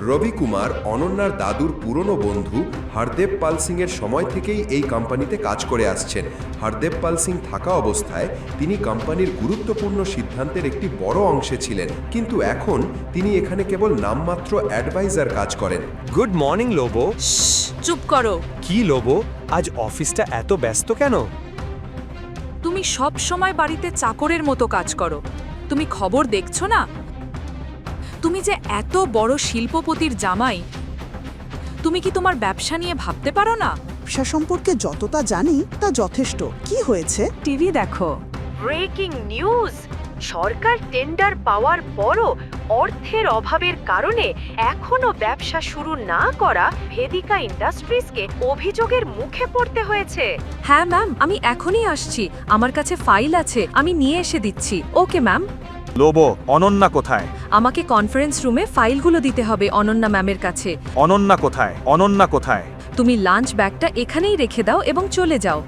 রবি কুমার অনন্যার দাদুর পুরনো বন্ধু হরদেব পাল সিংয়ের সময় থেকেই এই কোম্পানিতে কাজ করে আসছেন। হরদেব পাল সিং থাকা অবস্থায় তিনি কোম্পানির গুরুত্বপূর্ণ সিদ্ধান্তের একটি বড় অংশে ছিলেন, কিন্তু এখন তিনি এখানে কেবল নামমাত্র অ্যাডভাইজার কাজ করেন। Good morning লোবো। চুপ করো। কি লোবো, আজ অফিসটা এত ব্যস্ত কেন? তুমি সব সময় বাড়িতে চাকরের মতো কাজ করো। তুমি খবর দেখছো না? তুমি যে এত বড় শিল্পপতির জামাই, তুমি কি তোমার ব্যবসা নিয়ে ভাবতে পারো না? ব্যবসা সম্পর্কে যতটা জানি তা যথেষ্ট। কি হয়েছে? টিভি দেখো। Breaking news! সরকার টেন্ডার পাওয়ার পরও অর্থের অভাবের কারণে এখনো ব্যবসা শুরু না করা ভেদিকা ইন্ডাস্ট্রিজকে অভিযোগের মুখে পড়তে হয়েছে। হ্যাঁ ম্যাম, আমি এখনই আসছি। আমার কাছে ফাইল আছে, আমি নিয়ে এসে দিচ্ছি। Okay ma'am. লোবো, অনন্যা কোথায়? আমাকে কনফারেন্স রুমে ফাইলগুলো দিতে হবে অনন্যা ম্যামের কাছে। অনন্যা কোথায়? অনন্যা কোথায়? তুমি লাঞ্চ ব্যাগটা এখানেই রেখে দাও এবং চলে যাও।